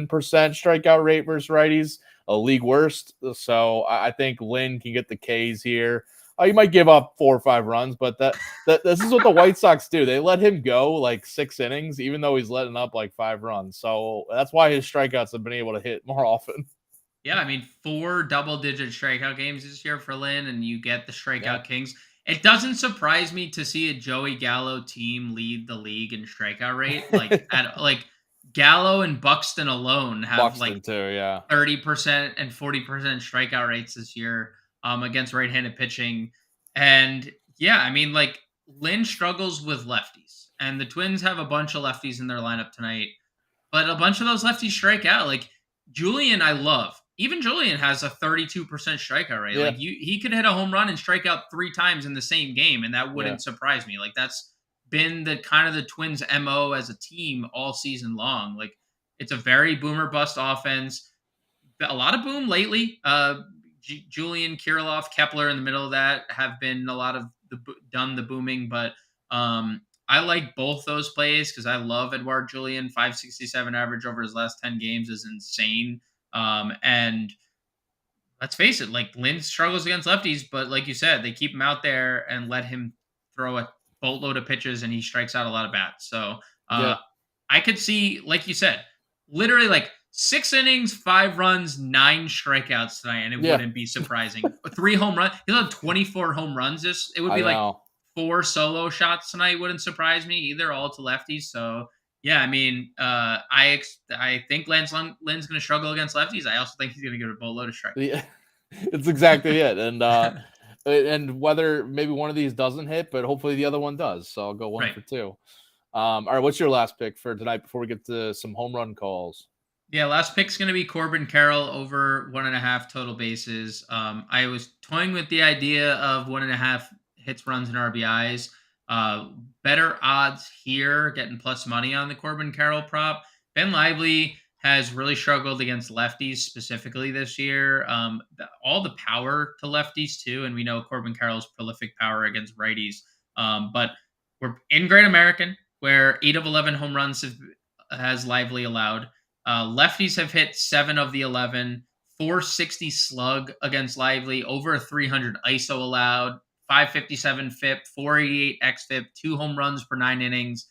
strikeout rate versus righties, a league worst. So I think Lynn can get the Ks here. You might give up 4 or 5 runs, but this is what the White Sox do. They let him go like 6 innings, even though he's letting up like 5 runs. So that's why his strikeouts have been able to hit more often. Yeah, 4 double-digit strikeout games this year for Lynn, and you get the strikeout kings. It doesn't surprise me to see a Joey Gallo team lead the league in strikeout rate. Gallo and Buxton alone have 30% and 40% strikeout rates this year against right-handed pitching. And Lynn struggles with lefties, and the Twins have a bunch of lefties in their lineup tonight, but a bunch of those lefties strike out. Like Julien, I love. Even Julien has a 32% strikeout rate. Yeah. He could hit a home run and strike out 3 times in the same game, and that wouldn't surprise me. That's been the kind of the Twins' MO as a team all season long. It's a very boomer bust offense. A lot of boom lately. Julian, Kirilloff, Kepler in the middle of that have been a lot of done the booming, but I like both those plays because I love Edouard Julien. 567 average over his last 10 games is insane. And let's face it, Lynn struggles against lefties, but like you said, they keep him out there and let him throw a boatload of pitches, and he strikes out a lot of bats. So I could see, like you said, literally like 6 innings, 5 runs, 9 strikeouts tonight, and it Yeah. wouldn't be surprising. 3 home runs. He'll have 24 home runs. It would I be like know. 4 solo shots tonight. Wouldn't surprise me either, all to lefties. So yeah, I mean, I think Lynn's going to struggle against lefties. I also think he's going to get a boatload of strikes. Yeah, it's exactly it. And whether maybe one of these doesn't hit, but hopefully the other one does. So I'll go 1 for 2. All right, what's your last pick for tonight before we get to some home run calls? Yeah, last pick's going to be Corbin Carroll over 1.5 total bases. I was toying with the idea of 1.5 hits, runs, and RBIs. Better odds here, getting plus money on the Corbin Carroll prop. Ben Lively has really struggled against lefties specifically this year. All the power to lefties too, and we know Corbin Carroll's prolific power against righties. But we're in Great American, where 8 of 11 home runs has Lively allowed. Lefties have hit 7 of the 11, 460 slug against Lively, over 300 ISO allowed, 557 FIP, 488 xFIP, 2 home runs per 9 innings.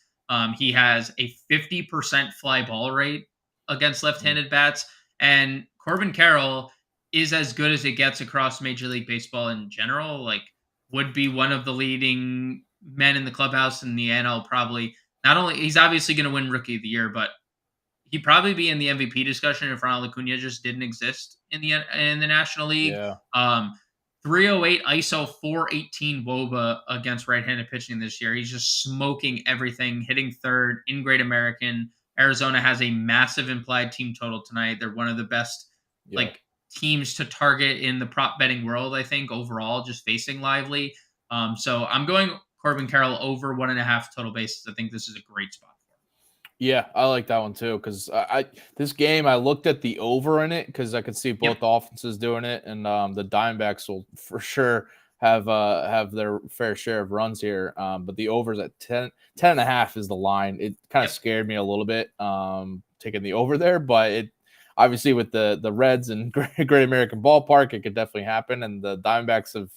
He has a 50% fly ball rate against left-handed bats, and Corbin Carroll is as good as it gets across Major League Baseball in general. Like, would be one of the leading men in the clubhouse in the NL. Probably not only he's obviously going to win Rookie of the Year, but he'd probably be in the MVP discussion if Ronald Acuna just didn't exist in the National League. Yeah. 308 ISO, 418 WOBA against right-handed pitching this year. He's just smoking everything, hitting third in Great American. Arizona has a massive implied team total tonight. They're one of the best teams to target in the prop betting world, I think, overall, just facing Lively. So I'm going Corbin Carroll over 1.5 total bases. I think this is a great spot. Yeah, I like that one too because this game I looked at the over in it because I could see both offenses doing it, and the Diamondbacks will for sure have their fair share of runs here. But the over's at 10.5 is the line. It kind of scared me a little bit taking the over there, but it obviously with the Reds and Great American Ballpark, it could definitely happen. And the Diamondbacks have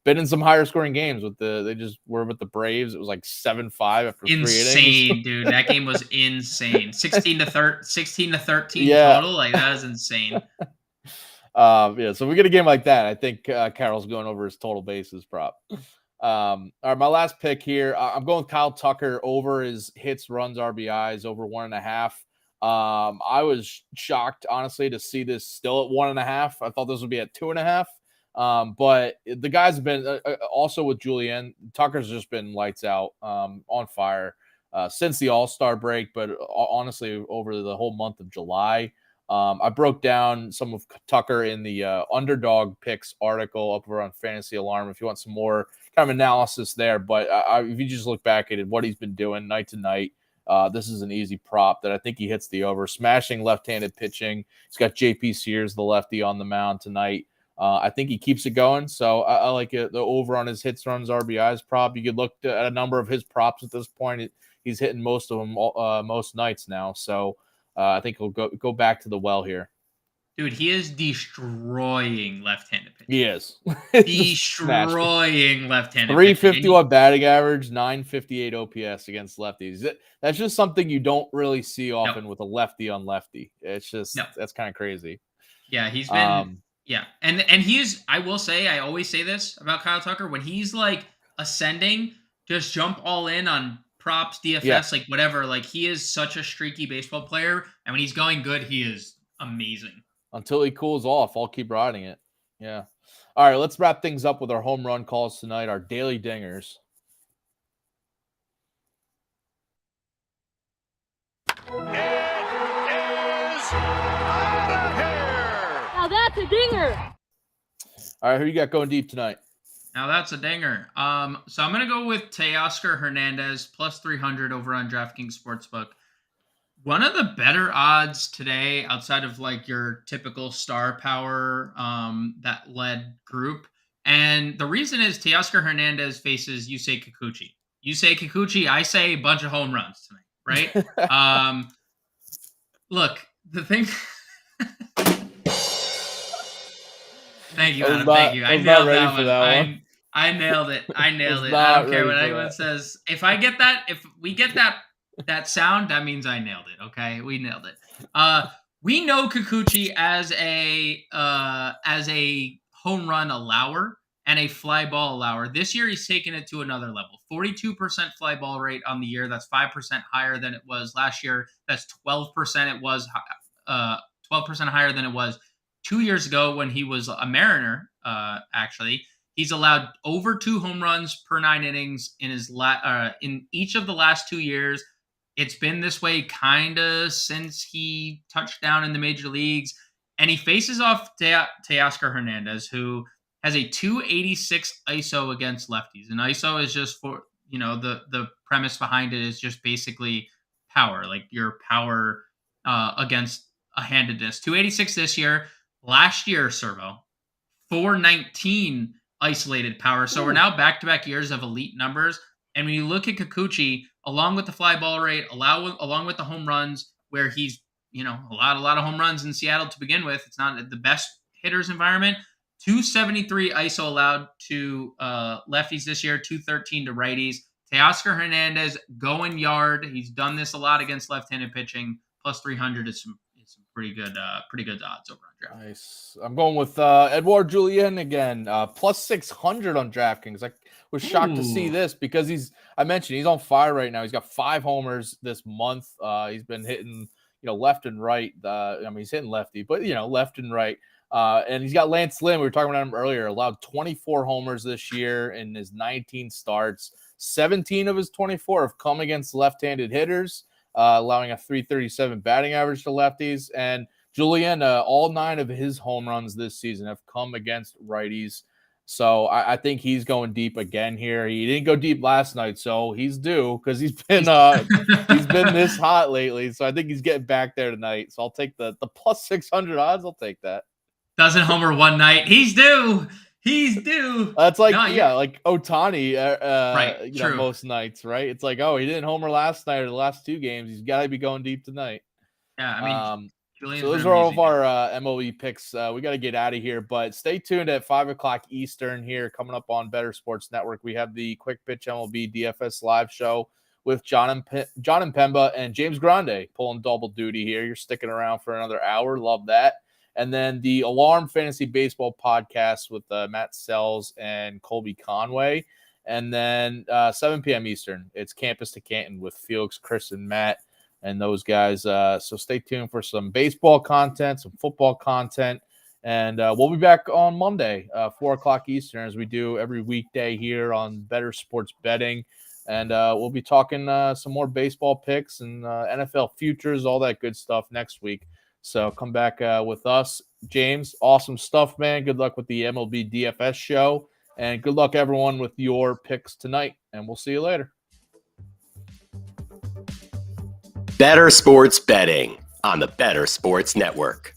been in some higher scoring games they just were with the Braves. It was like 7-5 after 3 innings. Insane, dude. That game was insane. 16 to 13 total. Like, that is insane. So we get a game like that. I think Carroll's going over his total bases prop. All right, my last pick here. I'm going with Kyle Tucker over his hits, runs, RBIs over 1.5. I was shocked, honestly, to see this still at 1.5. I thought this would be at 2.5. But the guys have been also with Julian. Tucker's just been lights out, on fire since the All-Star break, but honestly, over the whole month of July. I broke down some of Tucker in the Underdog Picks article up over on Fantasy Alarm if you want some more kind of analysis there. But if you just look back at it, what he's been doing night to night, this is an easy prop that I think he hits the over. Smashing left-handed pitching. He's got JP Sears, the lefty, on the mound tonight. I think he keeps it going. So I like it. The over on his hits, runs, RBIs prop. You could look at a number of his props at this point. He's hitting most of them most nights now. So I think he'll go back to the well here. Dude, he is destroying left-handed pitching. He is. Destroying left-handed 351 batting average, 958 OPS against lefties. That's just something you don't really see often with a lefty on lefty. It's just, that's kind of crazy. Yeah, he's been... Yeah, and he's, I will say, I always say this about Kyle Tucker, when he's like ascending, just jump all in on props, DFS, like whatever. Like, he is such a streaky baseball player, and when he's going good, he is amazing. Until he cools off, I'll keep riding it. Yeah. All right, let's wrap things up with our home run calls tonight, our daily dingers. That's a dinger. All right, who you got going deep tonight? Now that's a dinger. So I'm going to go with Teoscar Hernandez plus 300 over on DraftKings Sportsbook. One of the better odds today outside of like your typical star power that led group. And the reason is Teoscar Hernandez faces Yusei Kikuchi. Yusei Kikuchi, I say a bunch of home runs tonight, right? Look, the thing... Thank you, Adam. Thank you. I nailed that one. I nailed it. I nailed it. I don't care what anyone says. If we get that That sound, that means I nailed it. Okay, we nailed it. We know Kikuchi as a home run allower and a fly ball allower. This year, he's taken it to another level. 42% fly ball rate on the year. That's 5% higher than it was last year. That's 12%. It was 12% higher than it was 2 years ago when he was a Mariner. Actually, he's allowed over 2 home runs per 9 innings in his in each of the last 2 years. It's been this way kind of since he touched down in the major leagues. And he faces off Teoscar Hernandez, who has a 286 ISO against lefties. And ISO is just for, the premise behind it is just basically power, like your power against a handedness. 286 this year. Last year, Servo, 419 isolated power. So we're now back-to-back years of elite numbers. And when you look at Kikuchi, along with the fly ball rate, along with the home runs, where he's, a lot of home runs in Seattle to begin with. It's not the best hitters environment. 273 ISO allowed to lefties this year, 213 to righties. Teoscar Hernandez going yard. He's done this a lot against left-handed pitching. Plus 300 is some pretty good odds over on DraftKings. Nice. I'm going with Edouard Julien again. Plus 600 on DraftKings. I was shocked to see this because I mentioned he's on fire right now. He's got 5 homers this month. He's been hitting, left and right. He's hitting lefty, but left and right. And he's got Lance Lynn. We were talking about him earlier. Allowed 24 homers this year in his 19 starts. 17 of his 24 have come against left-handed hitters, allowing a 337 batting average to lefties. And Julien, all 9 of his home runs this season have come against righties. So I think he's going deep again here. He didn't go deep last night, so he's due because he's been this hot lately. So I think he's getting back there tonight. So I'll take the plus 600 odds. I'll take that. Doesn't homer one night. He's due. He's due. That's like like Ohtani. Right. True. Most nights, right? It's like, oh, he didn't homer last night or the last 2 games. He's got to be going deep tonight. Yeah, I mean. So those are all of our MLB picks. We got to get out of here, but stay tuned at 5:00 Eastern here. Coming up on Bettor Sports Network, we have the Quick Pitch MLB DFS live show with John and Pemba and James Grande pulling double duty here. You're sticking around for another hour. Love that. And then the Alarm Fantasy Baseball podcast with Matt Sells and Colby Conway. And then 7 p.m. Eastern, it's Campus to Canton with Felix, Chris, and Matt. And those guys. So stay tuned for some baseball content, some football content. And we'll be back on Monday, 4:00 Eastern, as we do every weekday here on Bettor Sports Betting. And we'll be talking some more baseball picks and NFL futures, all that good stuff next week. So come back with us. James, awesome stuff, man. Good luck with the MLB DFS show. And good luck, everyone, with your picks tonight. And we'll see you later. Bettor Sports Betting on the Bettor Sports Network.